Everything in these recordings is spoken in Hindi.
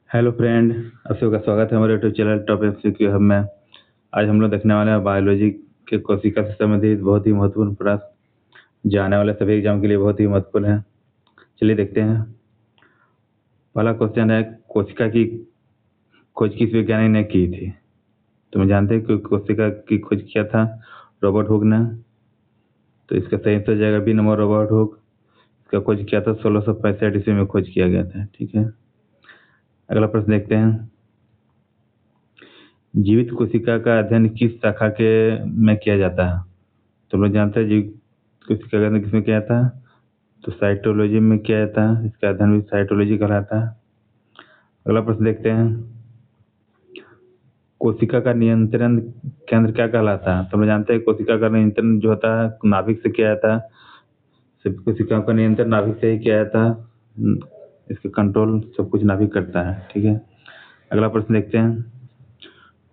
Hello friend. आप सबका स्वागत है हमारे YouTube channel top MCQ hub में। आज हम लोग देखने वाले हैं बायोलॉजी के कोशिका से संबंधित बहुत ही महत्वपूर्ण प्रश्न, जो आने वाले सभी एग्जाम के लिए बहुत ही महत्वपूर्ण है। चलिए देखते हैं। पहला क्वेश्चन है, कोशिका की खोज किस वैज्ञानिक ने की थी? तो मैं जानते हैं कि कोशिका की खोज किया था रॉबर्ट हुक ने। तो इसका सही आंसर हो जाएगा बी नंबर, रॉबर्ट हुक। इसका खोज किया था 1665 ईस्वी में खोज किया गया था। ठीक है, अगला प्रश्न देखते हैं। जीवित कोशिका का अध्ययन किस शाखा के में किया जाता है? तो लोग जानते हैं जीवित कोशिका का अध्ययन किसमें किया जाता है? तो साइटोलॉजी में किया जाता है। इसका अध्ययन भी साइटोलॉजी कहलाता है। अगला प्रश्न देखते हैं। कोशिका का नियंत्रण केंद्र क्या कहलाता है? तो लोग जानते हैं कोशिका का नियंत्रण जो होता है नाभिक से किया जाता है। सभी कोशिकाओं का नियंत्रण नाभिक से ही किया जाता है। इसका कंट्रोल सब कुछ नाभिक करता है। ठीक है, अगला प्रश्न देखते हैं।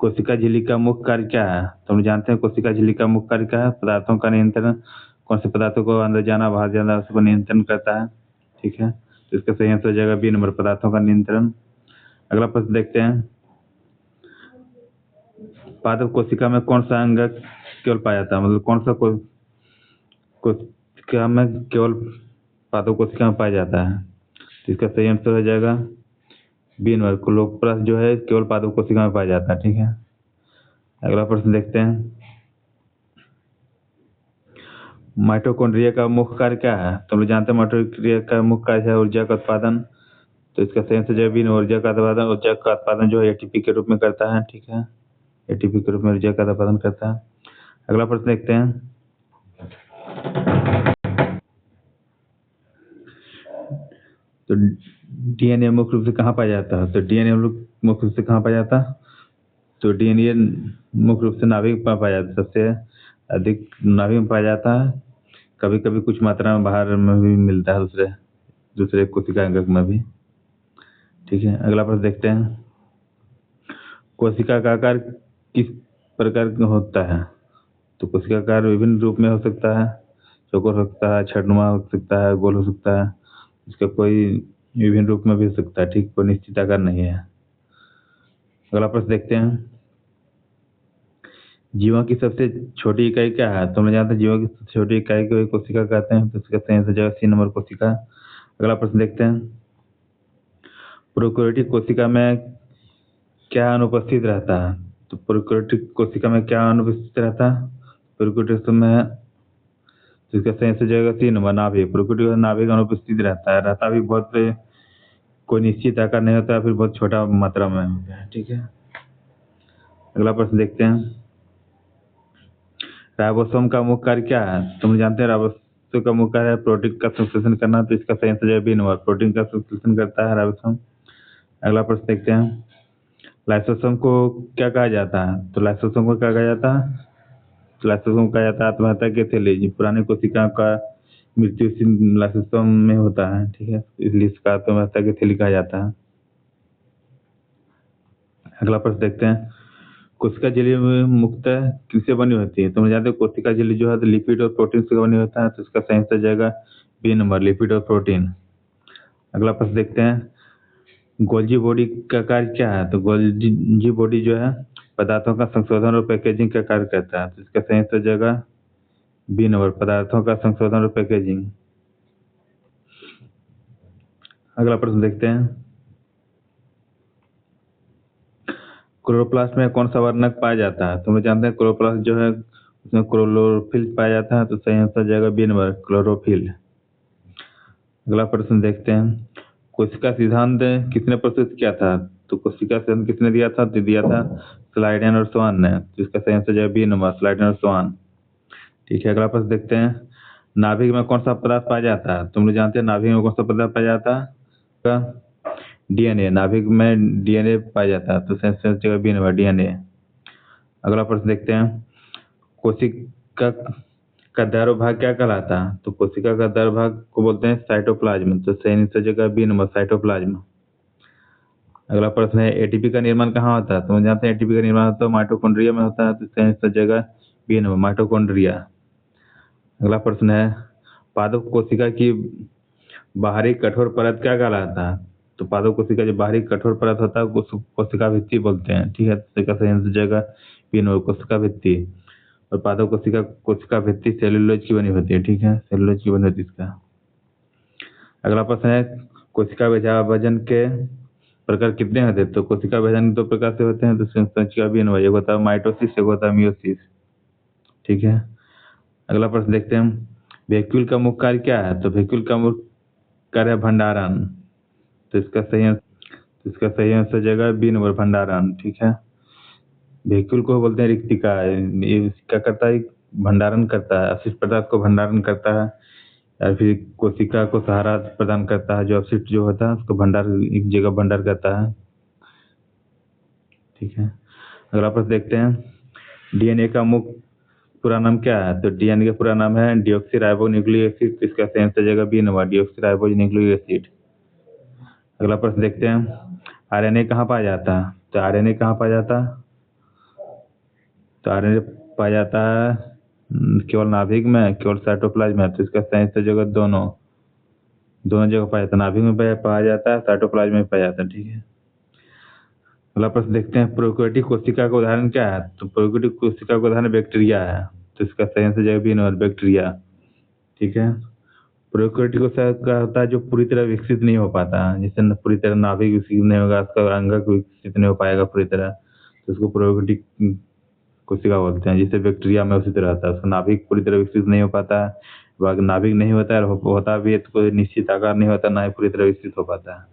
कोशिका झिल्ली का मुख्य कार्य क्या है? तो हम जानते हैं कोशिका झिल्ली का मुख्य कार्य क्या है? पदार्थों का नियंत्रण। कौन से पदार्थों को अंदर जाना बाहर जाना उसको नियंत्रण करता है। ठीक है, तो इसका सही आंसर हो जाएगा बी नंबर, पदार्थों का नियंत्रण। अगला प्रश्न देखते हैं। पादप कोशिका में कौन सा अंग केवल पाया जाता है? मतलब कौन सा कोशिका में केवल पादप कोशिका में पाया जाता है? तो इसका सही आंसर हो जाएगा बी नंबर, क्लोरोप्लास्ट जो है केवल पादप कोशिका में पाया जाता है। ठीक है, अगला प्रश्न देखते हैं। माइटोकॉन्ड्रिया का मुख्य कार्य क्या है? तो हम लोग जानते हैं माइटोकॉन्ड्रिया का मुख्य कार्य है ऊर्जा का उत्पादन। तो इसका सही आंसर जो है ऊर्जा का उत्पादन। ऊर्जा का उत्पादन जो है एटीपी के रूप में करता है। ठीक है, एटीपी के रूप में ऊर्जा का उत्पादन करता है। अगला प्रश्न देखते हैं। तो डीएनए मुख्य रूप से कहाँ पाया जाता है? तो डीएनए मुख्य रूप से कहाँ पाया जाता है? तो डीएनए मुख्य रूप से नाभिक में पाया जाता है। सबसे अधिक नाभिक में पाया जाता है। कभी कभी कुछ मात्रा में बाहर में भी मिलता है, दूसरे दूसरे कोशिका अंग में भी। ठीक है, अगला प्रश्न देखते हैं। कोशिका का आकार किस प्रकार का होता है? तो कोशिका का आकार विभिन्न रूप में हो सकता है। चौकोर हो सकता है, छठनुमा हो सकता है, गोल हो सकता है। इसका कोई विभिन्न रूप में भी हो सकता है। ठीक, कोई निश्चित आकार नहीं है। अगला प्रश्न देखते हैं। जीवों की सबसे छोटी इकाई क्या है? तो हम जानते हैं जीवों की सबसे छोटी इकाई को कोशिका कहते हैं। तो इसका सही आंसर जाएगा सी नंबर, कोशिका। अगला प्रश्न देखते हैं। प्रोकैरियोटिक कोशिका में क्या अनुपस्थित रहता है? तो प्रोकैरियोटिक कोशिका में क्या अनुपस्थित रहता है? प्रोकैरियोटिक में तो इसका सही आंसर जाएगा सी नंबर, नाभिक। प्रोकैरियोटिक नाभिक अनुपस्थित रहता है। रहता भी बहुत कोई निश्चित आकार नहीं होता है, फिर बहुत छोटा मात्रा में होता है। ठीक है, अगला प्रश्न देखते हैं। राइबोसोम का मुख्य कार्य क्या है? तुम जानते हैं राइबोसोम का मुख्य कार्य है प्रोटीन का संश्लेषण करना। तो इसका सही आंसर है बी नंबर, प्रोटीन का संश्लेषण करता है राइबोसोम। अगला प्रश्न देखते हैं। लाइसोसोम को क्या कहा जाता है? तो लाइसोसोम को क्या कहा जाता है? तो लाइसोसोम कहा जाता है आत्महत्या के थैली। पुरानी कोशिका का मृत्यु लाइसोसोम में होता है। ठीक है, इसलिए इसका आत्महत्या के थैली कहा जाता है। अगला प्रश्न देखते हैं। कोशिका झिल्ली में मुख्यतः किससे बनी होती है? तो हम जानते हैं कोशिका झिल्ली जो है तो लिपिड और प्रोटीन से बनी होता है। तो इसका सही आंसर जाएगा बी नंबर, लिपिड और प्रोटीन। अगला प्रश्न देखते हैं। गोल्जी बॉडी का कार्य क्या है? तो गोल्जी बॉडी जो है पदार्थों का संशोधन और पैकेजिंग का कार्य करता है। तो इसका सही आंसर जाएगा बी नंबर, पदार्थों का संशोधन और पैकेजिंग। अगला प्रश्न देखते हैं। क्लोरोप्लास्ट में कौन सा वर्णक पाया जाता है? तो हम जानते हैं क्लोरोप्लास्ट जो है उसमें क्लोरोफिल पाया जाता है। तो सही आंसर जाएगा बी नंबर, क्लोरोफिल। अगला प्रश्न देखते हैं। कोशिका सिद्धांत किसने प्रस्तुत किया था? तो कोशिका सिद्धांत किसने दिया था? तो दिया था स्लाइडेन और स्वान ने। तो इसका सही आंसर जाएगा बी नंबर, स्लाइडेन और स्वान। ठीक है, अगला प्रश्न देखते हैं। नाभिक में कौन सा पदार्थ पाया जाता है? तुम लोग जानते हैं नाभिक में कौन सा पदार्थ पाया जाता है? डीएनए। नाभिक में डीएनए पाया जाता है। तो सही आंसर जाएगा बी नंबर, डीएनए। अगला प्रश्न देखते हैं। कोशिका का द्रव भाग क्या कहलाता है? तो कोशिका का द्रव भाग को बोलते हैं साइटोप्लाज्म। तो सही आंसर जगह बी नंबर, साइटोप्लाज्म। अगला प्रश्न है एटीपी का निर्माण कहाँ होता है? तो हम जानते हैं एटीपी का निर्माण होता है माइटोकॉन्ड्रिया में होता है। तो सही आंसर जगह बी नंबर, माइटोकॉन्ड्रिया। अगला प्रश्न है पादप कोशिका की बाहरी कठोर परत क्या कहलाता है? तो पादप कोशिका जो बाहरी कठोर परत होता है उसको कोशिका भित्ति बोलते हैं, ठीक है। कोशिका संयंत्र जगह पिन और कोशिका भित्ति, और पादप कोशिका कोशिका भित्ति सेलुलोज की बनी होती है, ठीक है, सेलुलोज की बनी होती है इसका। अगला प्रश्न है कोशिका विभाजन के प्रकार कितने होते हैं? तो कोशिका विभाजन 2 प्रकार से होते हैं, तो कोशिका भी एक होता है माइटोसिस, एक होता है मियोसिस, ठीक है। अगला प्रश्न देखते हैं वैक्यूल का मुख्य कार्य क्या है? तो वैक्यूल का मुख्य कार्य है भंडारण, तो इसका सही आंसर जगह बी नंबर भंडारण, ठीक है। वैक्यूल को बोलते हैं रिक्तिका, ये क्या करता है? भंडारण करता है, अपशिष्ट पदार्थ को भंडारण करता है, या फिर कोशिका को सहारा प्रदान करता है, जो अपशिष्ट जो होता है उसको भंडार एक जगह भंडार करता है, ठीक है। अगला प्रश्न देखते हैं डीएनए का मुख्य पूरा नाम क्या है? तो डीएनए का पूरा नाम है डीऑक्सीराइबोन्यूक्लिक एसिड, इसका सही आंसर जगह बी नंबर डीऑक्सीराइबोन्यूक्लिक एसिड। अगला प्रश्न देखते हैं आरएनए कहाँ पाया जाता है? तो आरएनए कहाँ पाया जाता है? तो आरएनए पाया जाता है केवल नाभिक में, केवल साइटोप्लाज्म में, तो इसका सही आंसर जगह दोनों जगह पाया जाता है, नाभिक में पाया जाता है, साइटोप्लाज्म में पाया जाता है, ठीक है। अगला प्रश्न देखते हैं प्रोकैरियोटिक कोशिका का उदाहरण क्या है? तो प्रोकैरियोटिक कोशिका का उदाहरण बैक्टीरिया है, तो इसका सही आंसर जगह बी नंबर बैक्टीरिया, ठीक है। प्रोकैरियोटिक कोशिका होता है जो पूरी तरह विकसित नहीं हो पाता, जिससे पूरी तरह नाभिक विकसित नहीं होगा, उसका अंगक विकसित नहीं हो पाएगा पूरी तरह, तो उसको प्रोकैरियोटिक कोशिका बोलते हैं। जिससे बैक्टीरिया में उसी तरह होता है, उसका नाभिक पूरी तरह विकसित नहीं हो पाता है, वह नाभिक नहीं होता है, होता भी है तो कोई निश्चित आकार नहीं होता, ना ही पूरी तरह विकसित हो पाता है,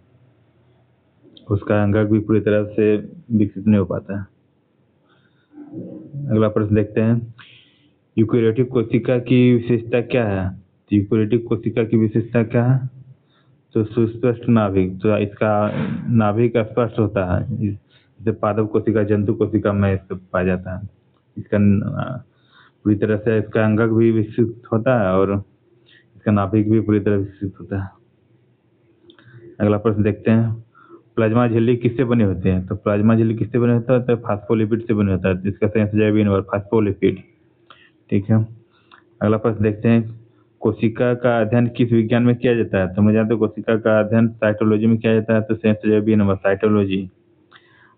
उसका अंगक भी पूरी तरह से विकसित नहीं हो पाता है। अगला प्रश्न देखते हैं यूकेरियोटिक कोशिका की विशेषता क्या है? तो यूकेरियोटिक कोशिका की विशेषता क्या है? तो सुस्पष्ट नाभिक, तो इसका नाभिक स्पष्ट होता है, जैसे पादप कोशिका जंतु कोशिका में पाया जाता है। इसका पूरी तरह से इसका अंगक भी विकसित होता है और इसका नाभिक भी पूरी तरह विकसित होता है। अगला प्रश्न देखते हैं प्लाज्मा झिल्ली किससे बनी होती है? तो प्लाज्मा झिल्ली किससे बने होता है? तो फास्फोलिपिड से बने होता है, इसका सही आंसर बी नंबर फास्फोलिपिड, ठीक है। अगला प्रश्न देखते हैं कोशिका का अध्ययन किस विज्ञान में किया जाता है? तो हम जानते हैं कोशिका का अध्ययन साइटोलॉजी में किया जाता है, तो सही आंसर बी नंबर साइटोलॉजी।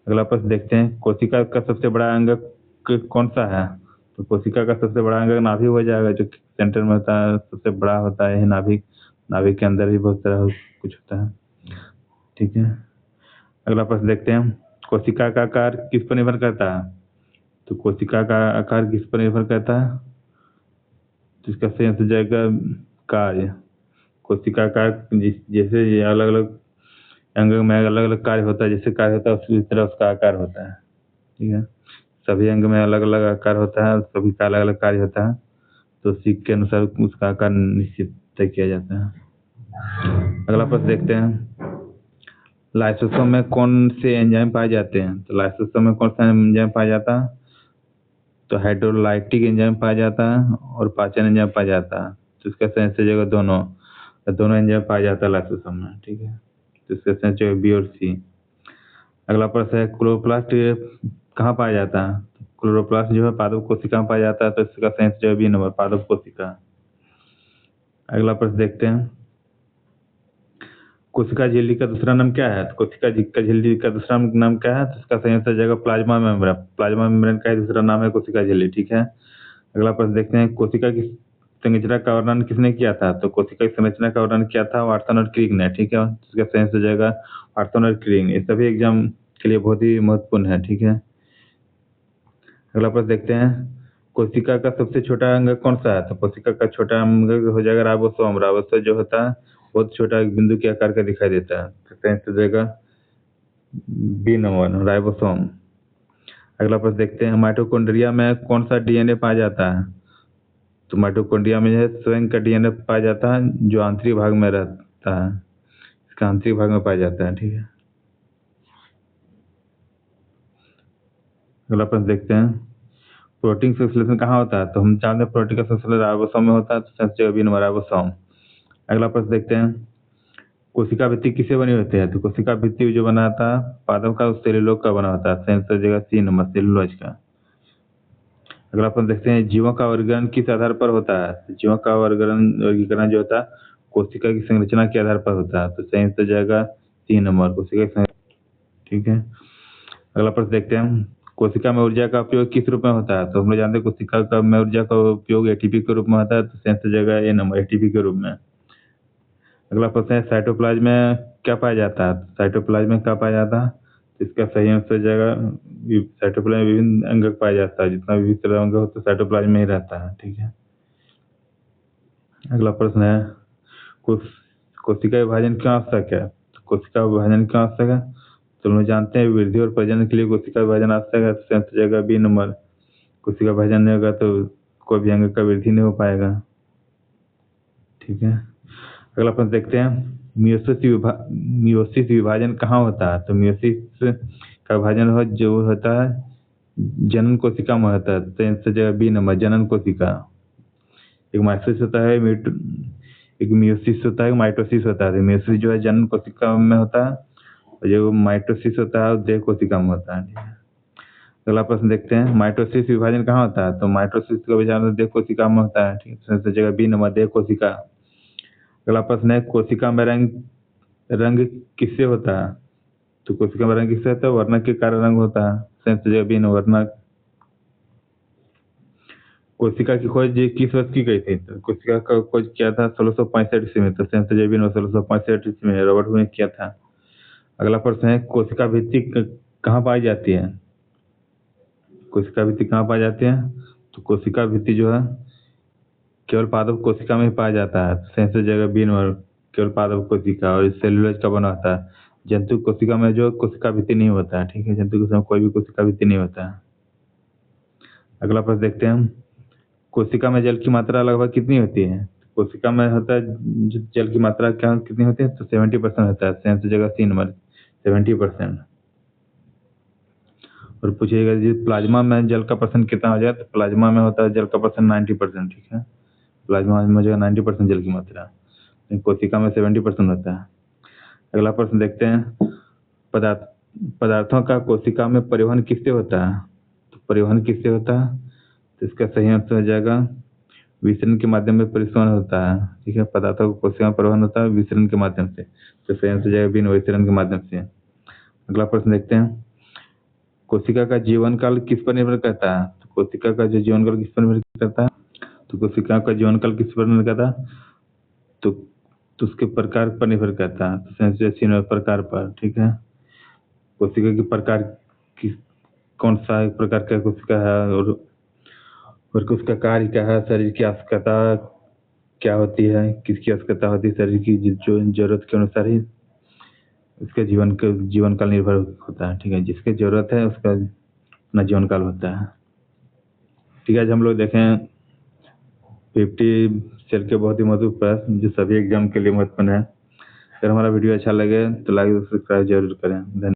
अगला प्रश्न देखते हैं कोशिका का सबसे बड़ा अंग कौन सा है? तो कोशिका का सबसे बड़ा अंग नाभिक हो जाएगा, जो सेंटर में होता है, सबसे बड़ा होता है नाभिक, नाभिक के अंदर भी बहुत तरह कुछ होता है, ठीक है। अगला प्रश्न देखते हैं कोशिका का आकार किस पर निर्भर करता है? तो कोशिका का आकार किस पर निर्भर करता है? तो इसका सही आंसर जाएगा कार्य। कोशिका का जैसे अलग अलग अंग में अलग अलग कार्य होता है, जैसे कार्य होता है उसी तरह उसका आकार होता है, ठीक है। सभी अंग में अलग अलग आकार होता है, सभी का अलग अलग कार्य होता है, तो उसी के अनुसार उसका आकार निश्चित तय किया जाता है। अगला प्रश्न देखते हैं लाइसोसोम में कौन से एंजाइम पाए जाते हैं? तो लाइसोसोम में कौन सा एंजाइम पाया जाता है? तो हाइड्रोलाइटिक एंजाइम पाया जाता है और पाचन एंजाइम पाया जाता है, तो इसका सही आंसर जगह दोनों एंजाइम पाया जाता है लाइसोसोम में, ठीक है। तो इसका सही आंसर बी और सी। अगला प्रश्न है क्लोरोप्लास्ट कहाँ पाया जाता है? क्लोरोप्लास्ट जो है पादप कोशिका में पाया जाता है, तो इसका सही आंसर बी नंबर पादप कोशिका। अगला प्रश्न देखते हैं कोशिका झिल्ली का दूसरा नाम क्या है? तो कोशिका झिल्ली का दूसरा नाम क्या है? तो इसका सही आंसर जगह प्लाज्मा मेम्ब्रेन, प्लाज्मा मेम्ब्रेन का ही दूसरा नाम है कोशिका झिल्ली, ठीक है। अगला प्रश्न देखते हैं कोशिका की संरचना का वर्णन किसने किया था? तो कोशिका की संरचना का वर्णन किया था वाटसन और क्रिक ने, ठीक है। इसका सही आंसर जाएगा वाटसन और क्रिक। ये सभी एग्जाम के लिए बहुत ही महत्वपूर्ण है, ठीक है। अगला प्रश्न देखते हैं कोशिका का सबसे छोटा अंग कौन सा है? तो कोशिका का छोटा अंग हो जाएगा राइबोसोम। राइबोसोम जो होता है बहुत छोटा एक बिंदु के आकार का दिखाई देता है, तो सही आंसर जाएगा बी नंबर राइबोसोम। अगला प्रश्न देखते हैं माइटोकॉन्ड्रिया में कौन सा डीएनए पाया जाता है? तो माइटोकॉन्ड्रिया में जो है स्वयं का डीएनए पाया जाता है, जो आंतरिक भाग में रहता है, इसका आंतरिक भाग में पाया जाता है, ठीक है। अगला प्रश्न देखते हैं प्रोटीन संश्लेषण कहाँ होता है? तो हम जानते हैं प्रोटीन का संश्लेषण राइबोसोम में होता है, तो सही आंसर बी नंबर राइबोसोम। अगला प्रश्न देखते हैं कोशिका भित्ति किससे बनी होती है? तो कोशिका भित्ति जो बना था पादप का, उस सेलुलोज का बना होता है, सही आंसर जगह सी नंबर सेलुलोज का। अगला अपन देखते हैं जीवों का वर्गीकरण किस आधार पर होता है? तो जीवों का वर्गीकरण जो होता है कोशिका की संरचना के आधार पर होता है, तो सही आंसर जाएगा 3 नंबर कोशिका, ठीक है। अगला प्रश्न देखते हैं, कोशिका में ऊर्जा का उपयोग किस रूप में होता है? तो हम लोग जानते हैं कोशिका का में ऊर्जा का उपयोग एटीपी के रूप में होता है, तो सेंस जगह ए नंबर एटीपी के रूप में। अगला प्रश्न है, साइटोप्लाज्म में क्या पाया जाता है? साइटोप्लाज्म में क्या पाया जाता है? तो इसका सही आंसर जगह साइटोप्लाज्म में विभिन्न अंग पाया जाता है, जितना भी तरह अंग हो तो साइटोप्लाज्म में ही रहता है, ठीक है। अगला प्रश्न है, कोशिका विभाजन क्यों आवश्यक है? तो कोशिका विभाजन क्यों आवश्यक है? तो हम जानते हैं वृद्धि और प्रजनन के लिए कोशिका विभाजन आवश्यक है, तो आंसर जगह बी नंबर। कोशिका विभाजन नहीं होगा तो कोई भी अंग का वृद्धि नहीं हो पाएगा, ठीक है। अगला प्रश्न देखते हैं, मियोसिस विभाजन कहाँ होता है? तो मियोसिस का विभाजन जो होता है जनन कोशिका में होता है, तो आंसर जगह बी नंबर जनन कोशिका। एक माइटोसिस होता है, एक मियोसिस होता है, माइटोसिस होता है। मियोसिस जो है जनन कोशिका में होता है और जो माइटोसिस होता है देह कोशिका में होता है। अगला प्रश्न देखते हैं, माइटोसिस विभाजन कहाँ होता है? तो माइटोसिस का विभाजन देह कोशिका में होता है, ठीक है। जगह बी नंबर देह कोशिका। अगला प्रश्न है, कोशिका में रंग किससे होता है? तो कोशिका में रंग किससे होता है? वर्णक के कारण रंग होता है, जगह बी नंबर वर्णक। कोशिका की खोज किस वर्ष की गई थी? तो कोशिका का खोज किया था 1665 ईस्वी में, तो जगह बी नंबर 1665 ईस्वी में रॉबर्ट हुक ने किया था। अगला प्रश्न है, कोशिका भित्ति कहाँ पाई जाती है? कोशिका भित्ति कहाँ पाई जाती है? तो कोशिका भित्ति जो है केवल पादप कोशिका में ही पाया जाता है, सेंसर जगह बी नंबर केवल पादप कोशिका, और सेलुलोज का बना होता है। जंतु कोशिका में जो कोशिका भित्ति नहीं होता है, ठीक है। जंतु कोशिका में कोई भी कोशिका भित्ति नहीं होता है। अगला प्रश्न देखते हैं, कोशिका में जल की मात्रा लगभग कितनी होती है? कोशिका में होता है जल की मात्रा क्या कितनी होती है? तो 70% होता है, सेंसर जगह सी नंबर 70%। और पूछिएगा जी प्लाज्मा में जल का परसेंट कितना हो जाए? तो प्लाज्मा में होता है जल का परसेंट 90%, ठीक है। प्लाज्मा में जो है 90% जल की मात्रा, कोशिका में 70% होता है। अगला प्रश्न देखते हैं, पदार्थों का कोशिका में परिवहन किससे होता है? तो परिवहन किससे होता है? तो इसका सही आंसर हो जाएगा विसरण के माध्यम में परिवहन होता है, ठीक है। पदार्थों का कोशिका में परिवहन होता है विसरण के माध्यम से, तो सही आंसर हो जाएगा बिन विसरण के माध्यम से। अगला प्रश्न देखते हैं, कोशिका का जीवन काल किस पर निर्भर करता है? तो कोशिका का जो जीवन काल किस पर निर्भर करता है? तो कोशिका का जीवन काल किस पर निर्भर करता है? तो उसके प्रकार पर निर्भर करता है, प्रकार पर, ठीक है। कोशिका के प्रकार किस कौन सा प्रकार का कोशिका है और उसका कार्य क्या है, शरीर की आवश्यकता क्या होती है, किसकी आवश्यकता होती है शरीर की जो जरूरत के अनुसार ही उसके जीवन काल निर्भर होता है, ठीक है। जिसकी जरूरत है उसका अपना जीवन काल होता है, ठीक है। आज हम लोग देखें 50 सेल के बहुत ही महत्वपूर्ण प्रश्न जो सभी एग्जाम के लिए महत्वपूर्ण है। अगर हमारा वीडियो अच्छा लगे तो लाइक और सब्सक्राइब जरूर करें। धन्यवाद।